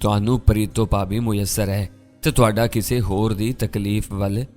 ਤੁਹਾਨੂੰ ਪ੍ਰੀਤੋ ਭਾਬੀ ਮੁਯੱਸਰ ਹੈ ਤੇ ਤੁਹਾਡਾ ਕਿਸੇ ਹੋਰ ਦੀ ਤਕਲੀਫ ਵੱਲ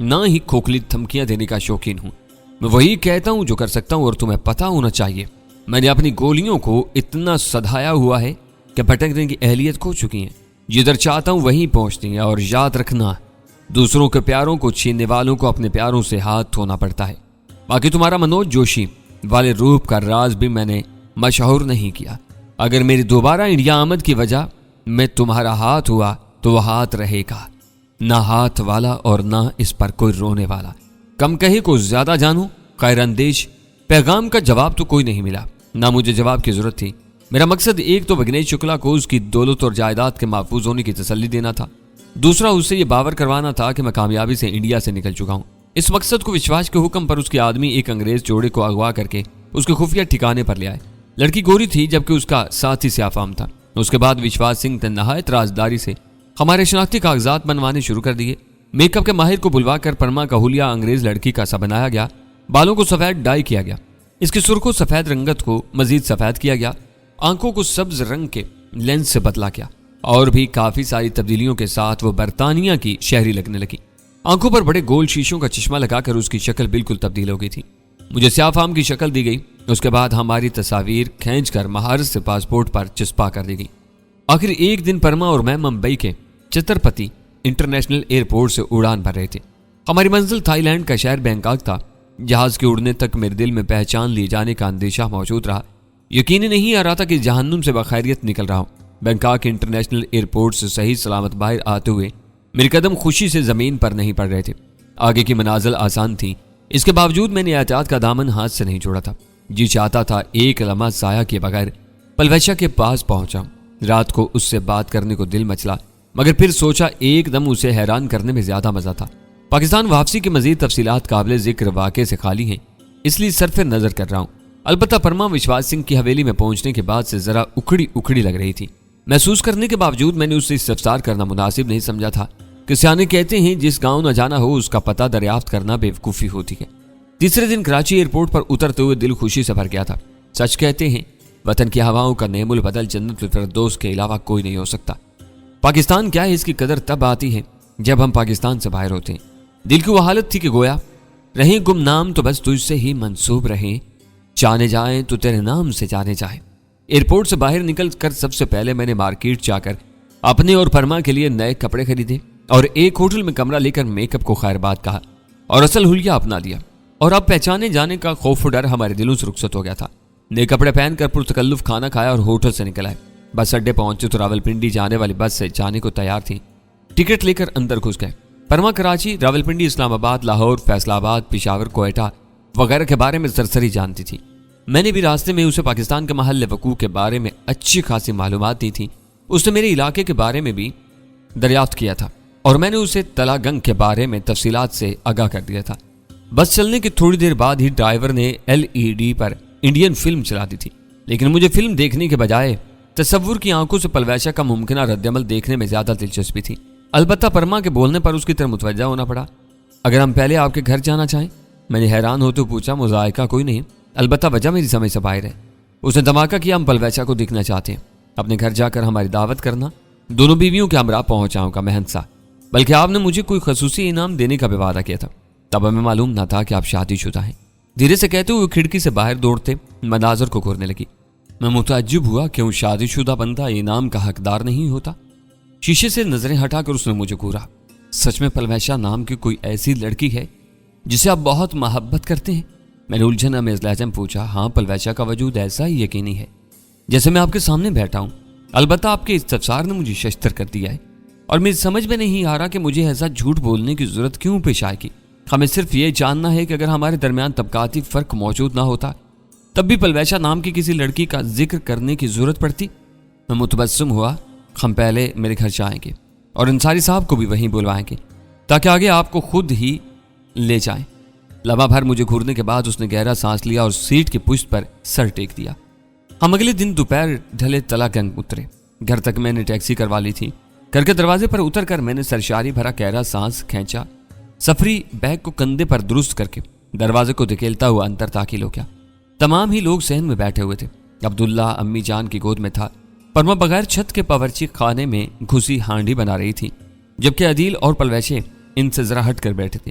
نہ ہی کھوکھلی دھمکیاں دینے کا شوقین ہوں۔ میں وہی کہتا ہوں جو کر سکتا ہوں، اور تمہیں پتا ہونا چاہیے میں نے اپنی گولیوں کو اتنا سدھایا ہوا ہے کہ بھٹکنے کی اہلیت کھو چکی ہیں، جدھر چاہتا ہوں وہیں پہنچتی ہیں۔ اور یاد رکھنا، دوسروں کے پیاروں کو چھیننے والوں کو اپنے پیاروں سے ہاتھ دھونا پڑتا ہے۔ باقی تمہارا منوج جوشی والے روپ کا راز بھی میں نے مشہور نہیں کیا۔ اگر میری دوبارہ انڈیا آمد کی وجہ میں تمہارا ہاتھ ہوا تو وہ ہاتھ رہے گا، نہ ہاتھ والا اور نہ اس پر کوئی رونے والا۔ کم کہے کو زیادہ جانو، خیر اندیش۔ پیغام کا جواب تو کوئی نہیں ملا، نہ مجھے جواب کی ضرورت تھی۔ میرا مقصد ایک تو وگنیش شکلا کو اس کی دولت اور جائیداد کے محفوظ ہونے کی تسلی دینا تھا، دوسرا اسے یہ باور کروانا تھا کہ میں کامیابی سے انڈیا سے نکل چکا ہوں۔ اس مقصد کو وشواس کے حکم پر اس کے آدمی ایک انگریز جوڑے کو اغوا کر کے اس کے خفیہ ٹھکانے پر لے آئے۔ لڑکی گوری تھی جبکہ اس کا ساتھی سیاہ فام تھا۔ اس کے بعد وشواس سنگھ نے نہایت رازداری سے ہمارے شناختی کاغذات بنوانے شروع کر دیے۔ میک اپ کے ماہر کو بلوا کر پرما کا حلیہ انگریز لڑکی کا سا بنایا گیا۔ بالوں کو سفید ڈائی کیا گیا، اس کی سرخ و سفید رنگت کو مزید سفید کیا گیا، آنکھوں کو سبز رنگ کے لینس سے بدلا گیا، اور بھی کافی ساری تبدیلیوں کے ساتھ وہ برطانیہ کی شہری لگنے لگی۔ آنکھوں پر بڑے گول شیشوں کا چشمہ لگا کر اس کی شکل بالکل تبدیل ہو گئی تھی۔ مجھے سیاہ فام کی شکل دی گئی۔ اس کے بعد ہماری تصاویر کھینچ کر مہارت سے پاسپورٹ پر چسپا کر دی گئی۔ آخر ایک دن پرما اور میں ممبئی کے چترپتی انٹرنیشنل ایئرپورٹ سے اڑان بھر رہے تھے۔ ہماری منزل تھائی لینڈ کا شہر بینکاک تھا۔ جہاز کے اڑنے تک میرے دل میں پہچان لیے جانے کا اندیشہ موجود رہا۔ یقین نہیں آ رہا تھا کہ جہنم سے بخیریت نکل رہا ہوں۔ بینکاک انٹرنیشنل ایئرپورٹ سے صحیح سلامت باہر آتے ہوئے میرے قدم خوشی سے زمین پر نہیں پڑ رہے تھے۔ آگے کی منازل آسان تھی، اس کے باوجود میں نے احتیاط کا دامن ہاتھ سے نہیں چھوڑا تھا۔ جی چاہتا تھا ایک لمحہ ضائع کیے بغیر پلویشا کے پاس پہنچاؤں۔ رات کو اس سے بات کرنے کو دل مچلا، مگر پھر سوچا ایک دم اسے حیران کرنے میں زیادہ مزہ تھا۔ پاکستان واپسی کی مزید تفصیلات قابل ذکر واقعے سے خالی ہیں، اس لیے صرف نظر کر رہا ہوں۔ البتہ پرما وشواس سنگھ کی حویلی میں پہنچنے کے بعد سے ذرا اکھڑی لگ رہی تھی۔ محسوس کرنے کے باوجود میں نے اس سے استفسار کرنا مناسب نہیں سمجھا تھا کہ سیانے کہتے ہیں جس گاؤں نہ جانا ہو اس کا پتہ دریافت کرنا بیوقوفی ہوتی ہے۔ تیسرے دن کراچی ایئرپورٹ پر اترتے ہوئے دل خوشی سے بھر گیا تھا۔ سچ کہتے ہیں وطن کی ہواؤں کا نعم البدل جنت الفردوس کے علاوہ کوئی نہیں ہو سکتا۔ پاکستان کیا ہے اس کی قدر تب آتی ہے جب ہم پاکستان سے باہر ہوتے ہیں۔ دل کی وہ حالت تھی کہ گویا رہیں گمنام تو بس تجھ سے ہی منسوب رہیں، جانے جائیں تو تیرے نام سے جانے جائیں۔ ایئرپورٹ سے باہر نکل کر سب سے پہلے میں نے مارکیٹ جا کر اپنے اور پرما کے لیے نئے کپڑے خریدے اور ایک ہوٹل میں کمرہ لے کر میک اپ کو خیر بات کہا اور اصل حلیہ اپنا لیا۔ اور اب پہچانے جانے کا خوف و ڈر ہمارے دلوں سے رخصت ہو گیا تھا۔ نئے کپڑے پہن کر پرتکلف کھانا کھایا اور ہوٹل سے نکل آئے۔ بس اڈے پہنچے تو راولپنڈی جانے والی بس سے جانے کو تیار تھی۔ ٹکٹ لے کر اندر گھس گئے۔ پرما کراچی، راولپنڈی، اسلام آباد، لاہور، فیصل آباد، پشاور، کوئٹہ وغیرہ کے بارے میں سرسری جانتی تھی۔ میں نے بھی راستے میں اسے پاکستان کے محل وقوع کے بارے میں اچھی خاصی معلومات دی تھی۔ اس نے میرے علاقے کے بارے میں بھی دریافت کیا تھا اور میں نے اسے تلا گنگ کے بارے میں تفصیلات سے آگاہ کر دیا تھا۔ بس چلنے کی تھوڑی دیر بعد ہی ڈرائیور نے LED پر انڈین فلم چلا دی تھی، لیکن مجھے فلم دیکھنے کے بجائے تصور کی آنکھوں سے پلویشا کا ممکنہ رد عمل دیکھنے میں زیادہ دلچسپی تھی۔ البتہ پرما کے بولنے پر اس کی طرف متوجہ ہونا پڑا۔ اگر ہم پہلے آپ کے گھر جانا چاہیں؟ میں نے حیران ہوتے پوچھا۔ مذائقہ کوئی نہیں، البتہ وجہ میری سمجھ سے باہر ہے۔ اس نے دھماکہ کیا، ہم پلویشا کو دیکھنا چاہتے ہیں، اپنے گھر جا کر ہماری دعوت کرنا، دونوں بیویوں کے ہمراہ پہنچاؤں کا مہنسا، بلکہ آپ نے مجھے کوئی خصوصی انعام دینے کا بھی وعدہ کیا تھا۔ تب ہمیں معلوم نہ تھا کہ آپ شادی شدہ ہیں۔ دھیرے سے کہتے ہوئے کھڑکی سے باہر دوڑتے مناظر کو گھورنے لگی۔ میں متعجب ہوا کیوں شادی شدہ بندہ انعام کا حقدار نہیں ہوتا۔ شیشے سے نظریں ہٹا کر اس نے مجھے گھورا۔ سچ میں پلویشا نام کی کوئی ایسی لڑکی ہے جسے آپ بہت محبت کرتے ہیں؟ میں نے الجھن میں لہجے میں پوچھا۔ ہاں، پلویشا کا وجود ایسا ہی یقینی ہے جیسے میں آپ کے سامنے بیٹھا ہوں۔ البتہ آپ کے استفسار نے مجھے ششدر کر دیا ہے اور میری سمجھ میں نہیں آ رہا کہ مجھے ایسا جھوٹ بولنے کی ضرورت کیوں پیش آئے گی۔ ہمیں صرف یہ جاننا ہے کہ اگر ہمارے درمیان طبقاتی فرق موجود نہ ہوتا تب بھی پلویشا نام کی کسی لڑکی کا ذکر کرنے کی ضرورت پڑتی۔ میں متبسم ہوا۔ ہم پہلے میرے گھر جائیں گے اور انصاری صاحب کو بھی وہیں بلوائیں گے تاکہ آگے آپ کو خود ہی لے جائیں۔ لمحہ بھر مجھے گھورنے کے بعد اس نے گہرا سانس لیا اور سیٹ کی پشت پر سر ٹیک دیا۔ ہم اگلے دن دوپہر ڈھلے تلا گنگ اترے۔ گھر تک میں نے ٹیکسی کروا لی تھی۔ گھر کے دروازے پر اتر کر میں نے سرشاری بھرا گہرا سانس کھینچا۔ سفری بیگ کو کندھے پر درست کر کے دروازے کو دھکیلتا ہوا اندر داخل ہو گیا۔ تمام ہی لوگ صحن میں بیٹھے ہوئے تھے۔ عبداللہ امی جان کی گود میں تھا۔ پرما بغیر چھت کے باورچی خانے میں گھسی ہانڈی بنا رہی تھی، جبکہ عدیل اور پلویشے ان سے ذرا ہٹ کر بیٹھے تھے۔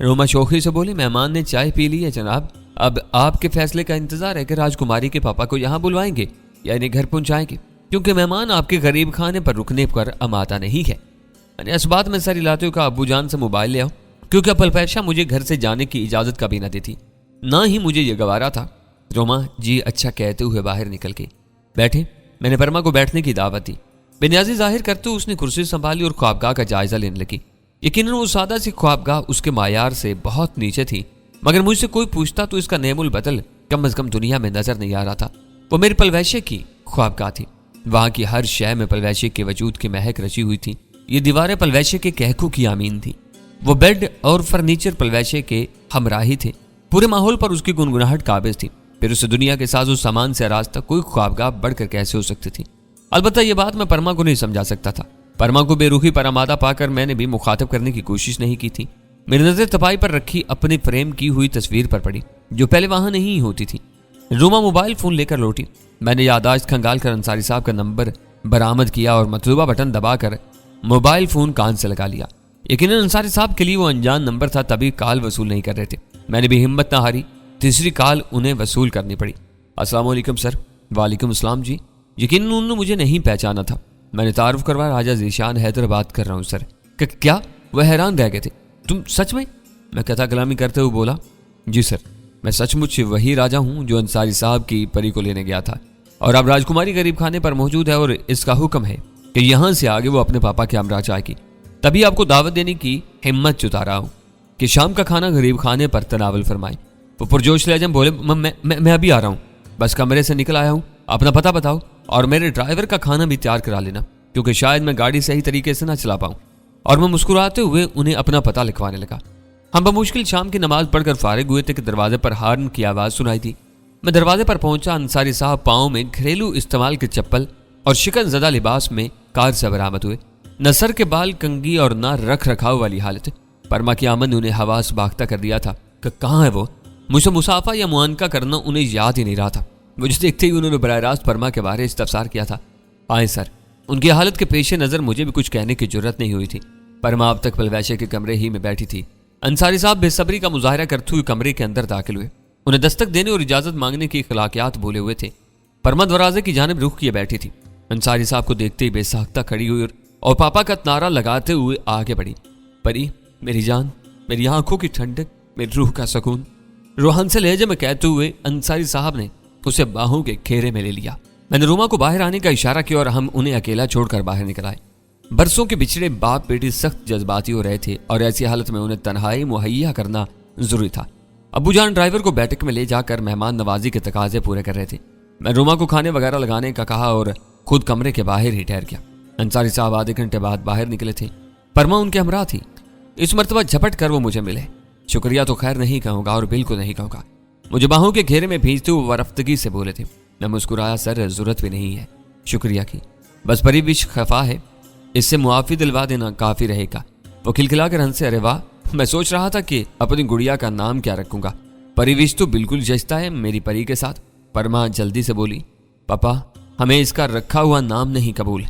روما شوخی سے بولی, مہمان نے چائے پی لی ہے جناب, اب آپ کے فیصلے کا انتظار ہے کہ راجکماری کے پاپا کو یہاں بلوائیں گے یا انہیں گھر پہنچائیں گے, کیونکہ مہمان آپ کے غریب خانے پر رکنے پر آمادہ نہیں ہے. میں نے اس بات میں سر ہلاتے ہوئے کہا, ابو جان سے موبائل لے آؤ, کیونکہ پلپیشا مجھے گھر سے جانے کی اجازت کبھی نہ دیتی, نہ ہی مجھے یہ گوارا تھا. روما جی اچھا کہتے ہوئے باہر نکل گئی. بیٹھے. میں نے پرما کو بیٹھنے کی دعوت دی. بے نیازی ظاہر کرتے اس نے کرسی سنبھالی اور خوابگاہ کا جائزہ لینے لگی. یقیناً وہ سادہ سی خوابگاہ اس کے معیار سے بہت نیچے تھی, مگر مجھ سے کوئی پوچھتا تو اس کا نعم البدل کم از کم دنیا میں نظر نہیں آ رہا تھا. وہ میری پلویشے کی خوابگاہ تھی. وہاں کی ہر شے میں پلویشے کے وجود کی مہک رچی ہوئی تھی. یہ دیواریں پلویشے کے کہکوں کی آمین تھی. وہ بیڈ اور فرنیچر پلویشے کے ہمراہی تھے. پورے ماحول پر اس کی گنگناہٹ قابض تھی. پھر اس دنیا کے ساز و سامان سے آراستہ کوئی خوابگاہ بڑھ کر کیسے ہو سکتی تھی؟ البتہ یہ بات میں پرما کو نہیں سمجھا سکتا تھا. پرما کو بے روحی پر آمادہ پا کر میں نے بھی مخاطب کرنے کی کوشش نہیں کی تھی. میری نظر تپائی پر رکھی اپنی فریم کی ہوئی تصویر پر پڑی, جو پہلے وہاں نہیں ہوتی تھی. روما موبائل فون لے کر لوٹی. میں نے یادداشت کھنگال کر انصاری صاحب کا نمبر برآمد کیا اور مطلوبہ بٹن دبا کر موبائل فون کان سے لگا لیا. یقیناً انصاری صاحب کے لیے وہ انجان نمبر تھا, تبھی کال وصول نہیں کر رہے تھے. میں نے بھی ہمت نہ ہاری, تیسری کال انہیں وصول کرنی پڑی. السلام علیکم سر. وعلیکم السلام جی. یقیناً انہوں نے مجھے نہیں پہچانا تھا. میں نے تعارف کروایا, راجہ ذیشان حیدر بات کر رہا ہوں سر. کیا؟ وہ حیران رہ گئے تھے. تم سچ میں؟ میں کتھا کلامی کرتے ہوئے بولا, جی سر, میں سچ مچ وہی راجہ ہوں جو انصاری صاحب کی پری کو لینے گیا تھا, اور اب راجکماری غریب خانے پر موجود ہے, اور اس کا حکم ہے کہ یہاں سے آگے وہ اپنے پاپا کے ہمراہ جائے گی. تبھی آپ کو دعوت دینے کی ہمت جتا رہا ہوں کہ شام کا کھانا غریب خانے پر تناول فرمائیں. وہ پرجوش لہجے میں بولے, میں ابھی آ رہا ہوں, بس کمرے سے نکل آیا ہوں, اپنا پتہ بتاؤ اور میرے ڈرائیور کا کھانا بھی تیار کرا لینا, کیونکہ شاید میں گاڑی صحیح طریقے سے نہ چلا پاؤں. اور میں مسکراتے ہوئے انہیں اپنا پتہ لکھوانے لگا. ہم بمشکل شام کی نماز پڑھ کر فارغ ہوئے تھے کہ دروازے پر ہارن کی آواز سنائی تھی. میں دروازے پر پہنچا. انصاری صاحب پاؤں میں گھریلو استعمال کے چپل اور شکن زدہ لباس میں کار سے برآمد ہوئے. نہ سر کے بال کنگھی اور نہ رکھ رکھاؤ والی حالت. پرما کی آمد نے انہیں حواس باختہ کر دیا تھا کہ کہاں ہے وہ. مجھ سے مسافہ یا معانقہ کرنا انہیں یاد ہی نہیں رہا تھا. مجھے دیکھتے ہی انہوں نے براہ راست پرما کے بارے استفسار کیا تھا. آئیں سر. ان کی حالت کے پیش نظر مجھے بھی کچھ کہنے کی جرت نہیں ہوئی تھی. پرما اب تک پلویشے کے کمرے ہی میں بیٹھی تھی. انصاری صاحب بے صبری کا مظاہرہ کرتے ہوئے کمرے کے اندر داخل ہوئے. انہیں دستک دینے اور اجازت مانگنے کی اخلاقیات بھولے ہوئے تھے. پرما دروازے کی جانب رخ کیے بیٹھی تھی. انصاری صاحب کو دیکھتے ہی بے ساختہ کھڑی ہوئی اور پاپا کا نعرہ لگاتے ہوئے آگے بڑھی. پری, میری جان, میری آنکھوں کی ٹھنڈک, میری روح کا سکون, روحان سے لہجے میں کہتے ہوئے انصاری صاحب نے اسے باہوں کے گھیرے میں لے لیا. میں نے روما کو باہر آنے کا اشارہ کیا اور ہم انہیں اکیلا چھوڑ کر باہر نکل آئے. برسوں کے بچھڑے باپ بیٹی سخت جذباتی ہو رہے تھے, اور ایسی حالت میں انہیں تنہائی مہیا کرنا ضروری تھا. ابو جان ڈرائیور کو بیٹھک میں لے جا کر مہمان نوازی کے تقاضے پورے کر رہے تھے. میں روما کو کھانے وغیرہ لگانے کا کہا اور خود کمرے کے باہر ہی ٹھہر گیا. انصاری صاحب آدھے گھنٹے بعد باہر نکلے تھے. پرما ان کے ہمراہ تھی. اس مرتبہ جھپٹ کر وہ مجھے ملے. شکریہ تو خیر نہیں کہوں گا, اور بالکل نہیں کہوں گا. مجھے باہوں کے گھیرے میں بھیجتے ہوئے ورفتگی سے بولے تھے. میں مسکرایا, سر ضرورت بھی نہیں ہے شکریہ کی, بس پریوش خفا ہے, اس سے معافی دلوا دینا کافی رہے گا. وہ کھلکھلا کر ہنسے. ارے واہ, میں سوچ رہا تھا کہ اپنی گڑیا کا نام کیا رکھوں گا. پریوش تو بالکل جچتا ہے میری پری کے ساتھ. پرما جلدی سے بولی, پاپا ہمیں اس کا رکھا ہوا نام نہیں قبول.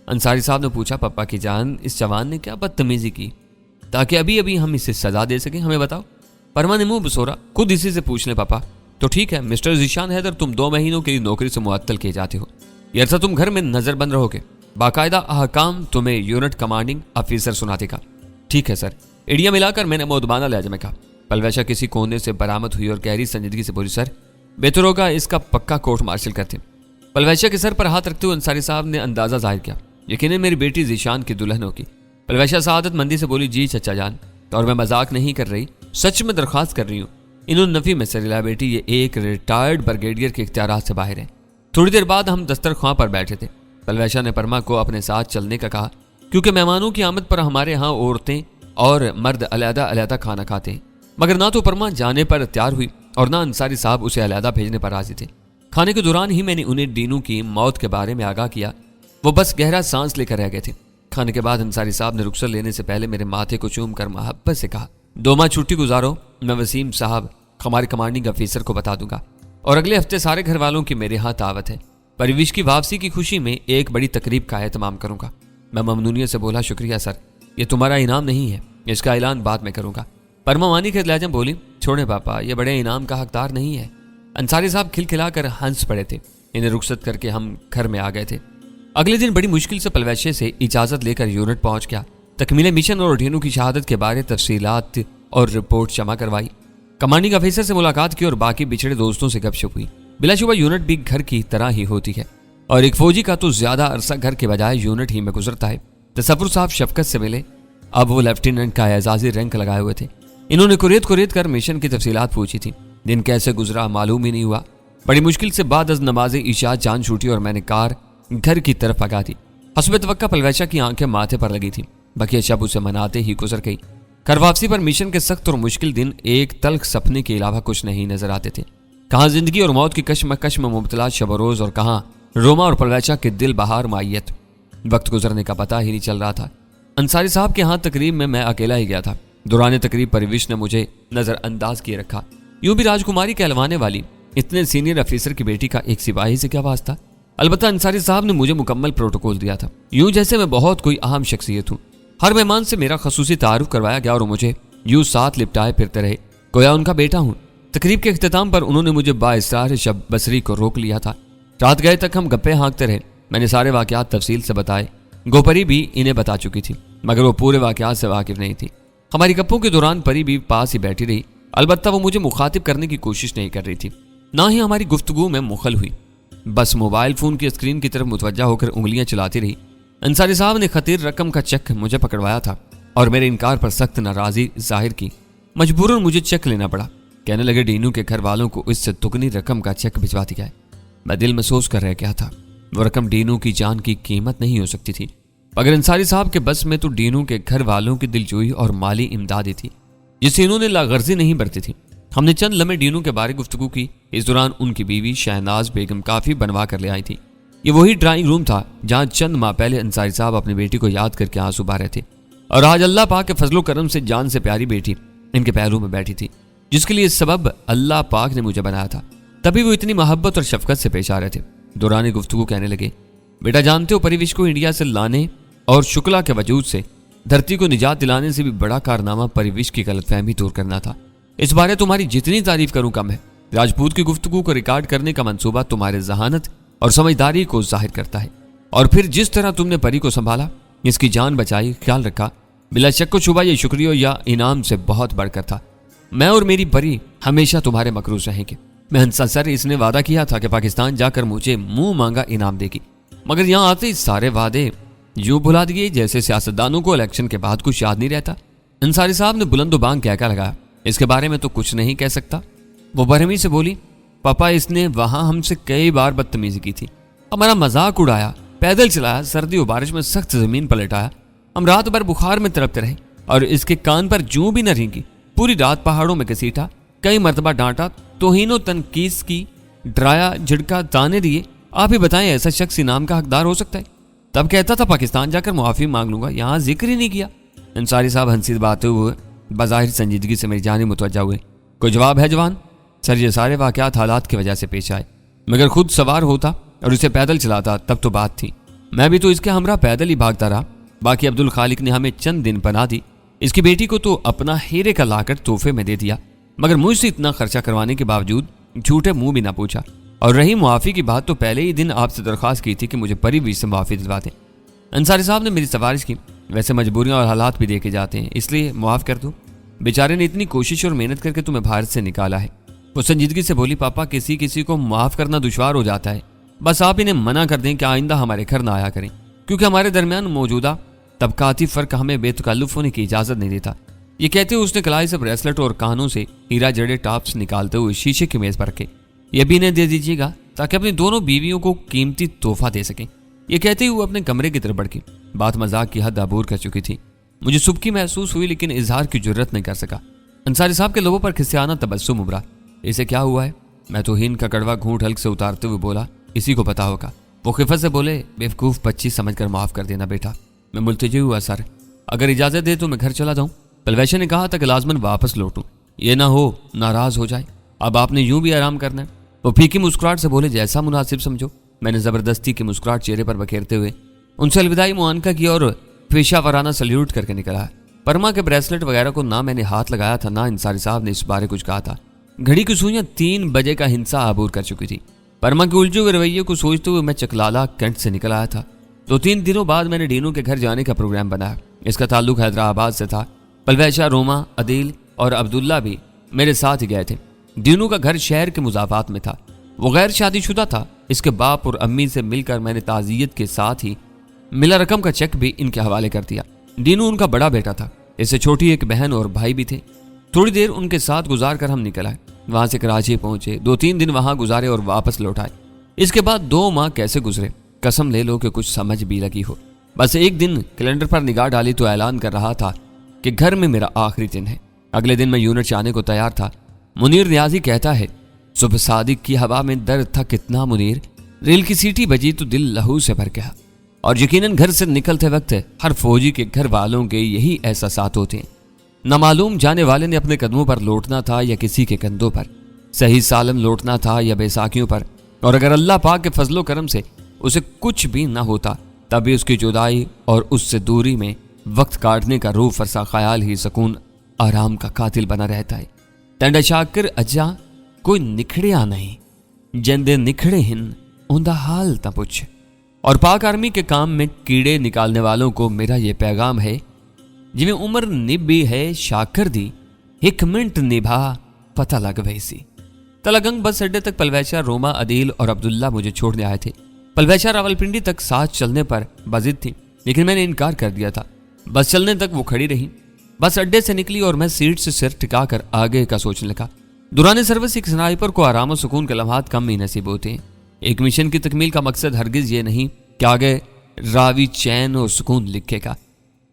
انصاری صاحب نے پوچھا, پاپا کی جان, اس جوان نے کیا بدتمیزی کی تاکہ ابھی ابھی ہم اسے سزا دے سکیں, ہمیں بتاؤ. پرما نے منہ بسورا, خود اسی سے پوچھ لیں پاپا. تو ٹھیک ہے مسٹر ذیشان حیدر, تم 2 مہینوں کے لیے نوکری سے معطل کیے جاتے ہو. یہ عرصہ تم گھر میں نظر بند رہو گے. باقاعدہ احکام تمہیں یونٹ کمانڈنگ آفیسر سناتے کا. ٹھیک ہے سر. ایڈیا ملا کر میں نے مودبانہ لہجے میں کہا. پلویشا کسی کونے سے برآمد ہوئی اور گہری سنجیدگی سے بولی, سر بہتر ہوگا اس کا پکا کورٹ مارشل کرتے. پلویشا کے سر پر ہاتھ رکھتے ہوئے انصاری صاحب نے اندازہ ظاہر کیا, یقیناً میری بیٹی ذیشان کی دلہن ہوگی. پلویشا سعادت مندی سے بولی, جی چچا جان, اور میں مذاق نہیں کر رہی, سچ میں درخواست کر رہی ہوں. انہوں نے نفی میں سر ہلایا, بیٹی یہ ایک ریٹائرڈ برگیڈیئر کے اختیارات سے باہر ہے. تھوڑی دیر بعد ہم دسترخواں پر بیٹھے تھے. پلویشا نے پرما کو اپنے ساتھ چلنے کا کہا, کیونکہ مہمانوں کی آمد پر ہمارے ہاں عورتیں اور مرد علیحدہ علیحدہ کھانا کھاتے ہیں. مگر نہ تو پرما جانے پر تیار ہوئی اور نہ انصاری صاحب اسے علیحدہ بھیجنے پر راضی تھے. کھانے کے دوران ہی میں نے انہیں ڈینو کی موت کے بارے میں آگاہ کیا. وہ بس گہرا سانس لے کر رہ گئے تھے. کھانے کے بعد انصاری صاحب نے رخصت لینے سے پہلے میرے ماتھے کو چوم کر محبت سے کہا, 2 ماہ چھٹی گزارو, میں وسیم صاحب ہمارے کمانڈنگ آفیسر کو بتا دوں گا, اور اگلے ہفتے سارے گھر والوں کی میرے ہاں دعوت ہے. پرویش کی واپسی کی خوشی میں ایک بڑی تقریب کا اہتمام کروں گا. میں ممنونیت سے بولا, شکریہ سر, یہ تمہارا انعام نہیں ہے, اس کا اعلان بعد میں کروں گا. پرما مانی کے لہجے میں بولی، چھوڑیں پاپا، یہ بڑے انعام کا حقدار نہیں ہے۔ انصاری صاحب کھلکھلا کر ہنس پڑے تھے۔ انہیں رخصت کر کے ہم گھر میں آ گئے تھے۔ اگلے دن بڑی مشکل سے پلویشے سے اجازت لے کر یونٹ پہنچ گیا۔ تکمیل مشن اور ڈینو کی شہادت کے بارے تفصیلات اور رپورٹ جمع کروائی۔ کمانڈنگ آفیسر سے ملاقات کی اور باقی بچھڑے دوستوں سے گپ شپ ہوئی۔ بلا شبہ یونٹ بھی گھر کی طرح ہی ہوتی ہے، اور ایک فوجی کا تو زیادہ عرصہ گھر کے بجائے یونٹ ہی میں گزرتا ہے۔ تصور صاحب شفقت سے ملے۔ اب وہ لیفٹیننٹ کا اعزازی رینک لگائے ہوئے تھے۔ انہوں نے کوریت کر مشن کی تفصیلات پوچھی تھی۔ دن کیسے گزرا معلوم ہی نہیں ہوا۔ بڑی مشکل سے بعد از نماز عشاء جان چھوٹی اور میں نے کار گھر کی طرف بھگا دی۔ حسب توقع پلویشا کی آنکھیں ماتھے پر لگی تھی۔ بقیہ شب اسے مناتے ہی گزر گئی۔ گھر واپسی پر مشن کے سخت اور مشکل دن ایک تلخ سپنے کے علاوہ کچھ نہیں نظر آتے تھے۔ کہاں زندگی اور موت کی کشمکش میں مبتلا شب و روز، اور کہاں روما اور پلویشا کے دل بہار مائیت۔ وقت گزرنے کا پتہ ہی نہیں چل رہا تھا۔ انصاری صاحب کے ہاں تقریب میں اکیلا ہی گیا تھا۔ دوران تقریب پرویش نے مجھے نظر انداز کیے رکھا۔ یوں بھی راجکماری کہلوانے والی اتنے سینئر افیسر کی بیٹی کا ایک سپاہی سے کیا واسطہ؟ البتہ انصاری صاحب نے مجھے مکمل پروٹوکول دیا تھا، یوں جیسے میں بہت کوئی اہم شخصیت ہوں۔ ہر مہمان سے میرا خصوصی تعارف کروایا گیا اور مجھے یوں ساتھ لپٹائے پھرتے رہے گویا ان کا بیٹا ہوں۔ تقریب کے اختتام پر انہوں نے مجھے بااصرار شب بصری کو روک لیا تھا۔ رات گئے تک ہم گپے ہانکتے رہے۔ میں نے سارے واقعات تفصیل سے بتائے۔ گوپری بھی انہیں بتا چکی تھی، مگر وہ پورے واقعات سے واقف نہیں تھی۔ ہماری گپوں کے دوران پری بھی پاس ہی بیٹھی رہی، البتہ وہ مجھے مخاطب کرنے کی کوشش نہیں کر رہی تھی، نہ ہی ہماری گفتگو میں مخل ہوئی۔ بس موبائل فون کی اسکرین کی طرف متوجہ ہو کر انگلیاں چلاتی رہی۔ انصاری صاحب نے خطیر رقم کا چیک مجھے پکڑوایا تھا اور میرے انکار پر سخت ناراضی ظاہر کی۔ مجبوراً مجھے چیک لینا پڑا۔ کہنے لگے ڈینو کے گھر والوں کو اس سے دگنی رقم کا چیک بھجوا دیا ہے۔ میں دل میں سوچ کر رہ گیا تھا، وہ رقم ڈینو کی جان کی قیمت نہیں ہو سکتی تھی، مگر انصاری صاحب کے بس میں تو ڈینو کے گھر والوں کی دلجوئی اور مالی امدادی تھی جسے انہوں نے لاغرضی نہیں برتی تھی۔ ہم نے چند لمحے ڈینو کے بارے گفتگو کی۔ اس دوران ان کی بیوی شہناز بیگم کافی بنوا کر لے آئی تھی۔ یہ وہی ڈرائنگ روم تھا جہاں چند ماہ پہلے انصاری صاحب اپنی بیٹی کو یاد کر کے آنسو بہا رہے تھے، اور آج اللہ پاک کے فضل و کرم سے جان سے پیاری بیٹی ان کے پہلو میں بیٹھی تھی، جس کے لیے سبب اللہ پاک نے مجھے بنایا تھا۔ تبھی وہ اتنی محبت اور شفقت سے پیش آ رہے تھے۔ دوران گفتگو کہنے لگے، بیٹا جانتے ہو پریوش کو انڈیا سے لانے اور شکلا کے وجود سے دھرتی کو نجات دلانے سے بھی بڑا کارنامہ پریوش کی غلط فہمی دور کرنا تھا۔ اس بارے تمہاری جتنی تعریف کروں کم ہے۔ راجپوت کی گفتگو کو ریکارڈ کرنے کا منصوبہ تمہارے ذہانت اور سمجھداری کو ظاہر کرتا ہے، اور پھر جس طرح تم نے پری کو سنبھالا، اس کی جان بچائی، خیال رکھا، بلا شک و شبہ یہ شکریہ یا انعام سے بہت بڑھ کر تھا۔ میں اور میری پری ہمیشہ تمہارے مقروض رہیں گے۔ مہنسا سر اس نے وعدہ کیا تھا کہ پاکستان جا کر مجھے منہ مانگا انعام دے گی، مگر یہاں آتے ہی سارے وعدے یوں بھلا دیے جیسے سیاستدانوں کو الیکشن کے بعد کچھ یاد نہیں رہتا۔ انصاری صاحب نے بلند و بانگ کہہ لگایا، اس کے بارے میں تو کچھ نہیں کہہ سکتا۔ وہ برہمی سے بولی، پاپا اس نے وہاں ہم سے کئی بار بدتمیزی کی تھی، ہمارا مذاق اڑایا، پیدل چلایا، سردی و بارش میں سخت زمین پر لٹایا، ہم رات بھر بخار میں تڑپتے رہے، اور اس کے کان پر جوں بھی نہ رینگی، پوری رات پہاڑوں میں گھسیٹا، کئی مرتبہ ڈانٹا، توہین و تنقید کی، ڈرایا، جھڑکا، تانے دیے۔ آپ ہی بتائیں ایسا شخص انعام کا حقدار ہو سکتا ہے؟ تب کہتا تھا پاکستان جا کر معافی مانگ لوں گا، یہاں ذکر ہی نہیں کیا۔ انصاری صاحب ہنسی باتیں ہوئے بظاہر سنجیدگی سے میری جانب متوجہ ہوئے۔ کوئی جواب ہے جوان؟ سر یہ سارے واقعات حالات کی وجہ سے پیش آئے، مگر خود سوار ہوتا اور اسے پیدل چلاتا تب تو بات تھی، میں بھی تو اس کے ہمراہ پیدل ہی بھاگتا رہا۔ باقی عبد الخالق نے ہمیں چند دن پناہ دی، اس کی بیٹی کو تو اپنا ہیرے کا لاکٹ تحفے میں دے دیا، مگر مجھ سے اتنا خرچہ کروانے کے باوجود جھوٹے منہ بھی نہ پوچھا۔ اور رہی معافی کی بات، تو پہلے ہی دن آپ سے درخواست کی تھی کہ مجھے پری بھی سے معافی دلوا دیں۔ انصاری صاحب نے میری سفارش کی، ویسے مجبوریاں اور حالات بھی دیکھے جاتے ہیں، اس لیے معاف کر دو، بیچارے نے اتنی کوشش اور محنت کر کے تمہیں بھارت سے نکالا ہے۔ وہ سنجیدگی سے بولی، پاپا کسی کو معاف کرنا دشوار ہو جاتا ہے، بس آپ انہیں منع کر دیں کہ آئندہ ہمارے گھر نہ آیا کریں، کیونکہ ہمارے درمیان موجودہ طبقاتی فرق ہمیں بے تکلف ہونے کی اجازت نہیں دیتا۔ یہ کہتے ہوئے اس نے کلائی سے بریسلٹ اور کانوں سے ہیرا جڑے ٹاپس نکالتے ہوئے شیشے کی میز پر رکھے، یہ بھی انہیں دے دیجیے گا تاکہ اپنی دونوں بیویوں کو قیمتی تحفہ دے سکیں۔ یہ کہتے ہوئے اپنے کمرے کی طرف بڑھ گئی۔ بات مذاق کی حد عبور کر چکی تھی، مجھے سبکی محسوس ہوئی لیکن اظہار کی جرت نہیں کر سکا۔ انصاری صاحب کے لبوں پر کھسیانہ تبسم ابھرا۔ اسے کیا ہوا ہے؟ میں توہین کا کڑوا گھونٹ حلق سے اتارتے ہوئے بولا، اسی کو پتا ہوگا۔ وہ خفت سے بولے، بیوقوف بچی سمجھ کر معاف کر دینا بیٹا۔ میں ملتجئ ہوا، سر اگر اجازت دے تو میں گھر چلا جاؤں؟ پلویشا نے کہا تھا کہ لازماً واپس لوٹوں، یہ نہ ہو ناراض ہو جائے، اب آپ نے یوں بھی آرام کرنا ہے۔ وہ پھیکی مسکراہٹ سے بولے، جیسا مناسب سمجھو۔ میں نے زبردستی کی مسکراہٹ چہرے پر بکھیرتے ہوئے ان سے الوداعی معانقہ کی اور پیشہ ورانہ سلیوٹ کر کے نکلا۔ پرما کے بریسلٹ وغیرہ کو نہ میں نے ہاتھ لگایا تھا، نہ انصاری صاحب نے اس بارے کچھ کہا تھا۔ گھڑی کی سوئیاں 3 بجے کا ہنسا عبور کر چکی تھی۔ پرما کے الجھے ہوئے رویے کو سوچتے ہوئے میں چکلالا کینٹ سے نکل آیا تھا۔ 2-3 دنوں بعد میں نے ڈینو کے گھر جانے کا پروگرام بنایا۔ اس کا تعلق حیدرآباد سے تھا۔ پلویشا، روما، عدیل اور عبداللہ بھی میرے ساتھ ہی گئے تھے۔ ڈینو کا گھر شہر کے مضافات میں تھا۔ وہ غیر شادی شدہ تھا۔ اس کے باپ اور امی سے مل کر میں نے تعزیت کے ساتھ ہی ملا رقم کا چیک بھی ان کے حوالے کر دیا۔ ڈینو ان کا بڑا بیٹا تھا۔ اس سے چھوٹی ایک بہن اور بھائی بھی تھے۔ تھوڑی دیر ان کے ساتھ گزار کر ہم نکل آئے۔ وہاں سے کراچی پہنچے، 2-3 دن وہاں گزارے اور واپس لوٹ آئے۔ اس کے بعد 2 ماہ کیسے گزرے قسم لے لو کہ کچھ سمجھ بھی لگی ہو۔ بس ایک دن کیلنڈر پر نگاہ ڈالی تو اعلان کر رہا تھا کہ گھر میں میرا آخری دن ہے۔ اگلے دن میں یونٹ جانے کو تیار تھا۔ منیر نیازی کہتا ہے، صبح صادق کی ہوا میں درد تھا کتنا منیر، ریل کی سیٹی بجی تو دل لہو سے بھر گیا۔ اور یقیناً گھر سے نکلتے وقت ہر فوجی کے گھر والوں کے یہی احساسات ہوتے ہیں۔ نہ معلوم جانے والے نے اپنے قدموں پر لوٹنا تھا یا کسی کے کندھوں پر، صحیح سالم لوٹنا تھا یا بیساکھیوں پر۔ اور اگر اللہ پاک کے فضل و کرم سے اسے کچھ بھی نہ ہوتا تب بھی اس کی جدائی اور اس سے دوری میں وقت کاٹنے کا روح فرسا خیال ہی سکون آرام کا قاتل بنا رہتا ہے۔ ٹنڈا شاکر اجا کوئی نکھڑیا نہیں، جندے نکھڑے ہن اوندا حال نہ پوچھ۔ اور پاک آرمی کے کام میں کیڑے نکالنے والوں کو میرا یہ پیغام ہے، جی میں عمر نبی ہے شاکر دی، 1 منٹ نبھا پتہ لگ ویسی۔ تلگنگ بس اڈے تک پلویشا، روما، عدیل اور عبداللہ مجھے چھوڑنے آئے تھے۔ پلویشا راولپنڈی تک ساتھ چلنے پر بضد تھی، لیکن میں نے انکار کر دیا تھا۔ بس چلنے تک وہ کھڑی رہی۔ بس اڈے سے نکلی اور میں سیٹ سے سر ٹکا کر آگے کا سوچنے لگا۔ دوران سروس ایک سنائپر کو آرام و سکون کے لمحات کم ہی نصیب ہوتے ہیں۔ ایک مشن کی تکمیل کا مقصد ہرگز یہ نہیں کہ آگے راوی چین اور سکون لکھے گا۔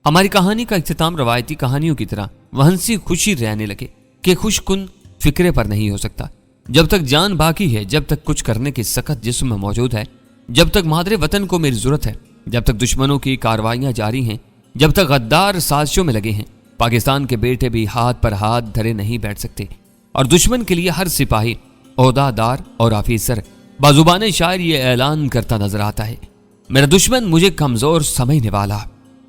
ہماری کہانی کا اختتام روایتی کہانیوں کی طرح وہنسی خوشی رہنے لگے کہ خوش کن فکرے پر نہیں ہو سکتا۔ جب تک جان باقی ہے، جب تک کچھ کرنے کی سخت جسم میں موجود ہے، جب تک مادر وطن کو میری ضرورت ہے، جب تک دشمنوں کی کارروائیاں جاری ہیں، جب تک غدار سازشوں میں لگے ہیں، پاکستان کے بیٹے بھی ہاتھ پر ہاتھ دھرے نہیں بیٹھ سکتے۔ اور دشمن کے لیے ہر سپاہی، عہدہ دار اور آفیسر بازوبان شاعر یہ اعلان کرتا نظر آتا ہے، میرا دشمن مجھے کمزور سمجھنے والا،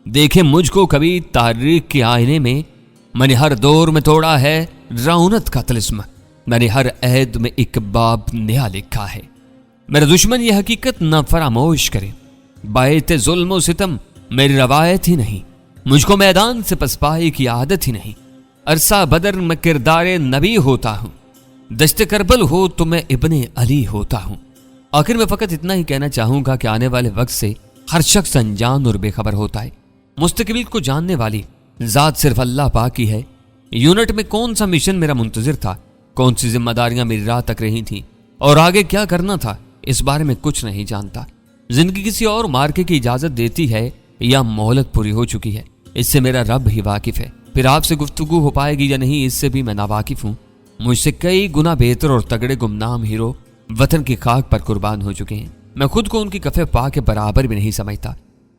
دیکھے مجھ کو کبھی تاریخ کے آئینے میں، میں نے ہر دور میں توڑا ہے رعونت کا طلسم، میں نے ہر عہد میں ایک باب نیا لکھا ہے۔ میرا دشمن یہ حقیقت نہ فراموش کرے، باعث ظلم و ستم میری روایت ہی نہیں، مجھ کو میدان سے پسپائی کی عادت ہی نہیں، عرصہ بدر میں کردار نبی ہوتا ہوں، دشت کربل ہو تو میں ابن علی ہوتا ہوں۔ آخر میں فقط اتنا ہی کہنا چاہوں گا کہ آنے والے وقت سے ہر شخص انجان اور بے خبر ہوتا ہے، مستقبل کو جاننے والی ذات صرف اللہ پاک ہی ہے۔ یونٹ میں کون سا مشن میرا منتظر تھا، کون سی ذمہ داریاں میری راہ تک رہی تھیں اور آگے کیا کرنا تھا، اس بارے میں کچھ نہیں جانتا۔ زندگی کسی اور مارکے کی اجازت دیتی ہے یا مہلت پوری ہو چکی ہے، اس سے میرا رب ہی واقف ہے۔ پھر آپ سے گفتگو ہو پائے گی یا نہیں، اس سے بھی میں ناواقف ہوں۔ مجھ سے کئی گنا بہتر اور تگڑے گمنام ہیرو وطن کی خاک پر قربان ہو چکے ہیں۔ میں خود کو ان کی کفِ پا کے برابر بھی نہیں سمجھتا۔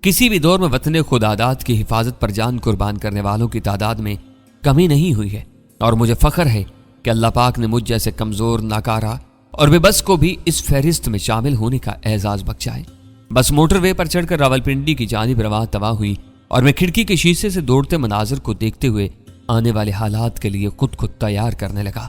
کسی بھی دور میں وطن خداداد کی حفاظت پر جان قربان کرنے والوں کی تعداد میں کمی نہیں ہوئی ہے، اور مجھے فخر ہے کہ اللہ پاک نے مجھ جیسے کمزور، ناکارہ اور بے بس کو بھی اس فہرست میں شامل ہونے کا اعزاز بخشا ہے۔ بس موٹر وے پر چڑھ کر راولپنڈی کی جانب رواں تواں ہوئی اور میں کھڑکی کے شیشے سے دوڑتے مناظر کو دیکھتے ہوئے آنے والے حالات کے لیے خود تیار کرنے لگا۔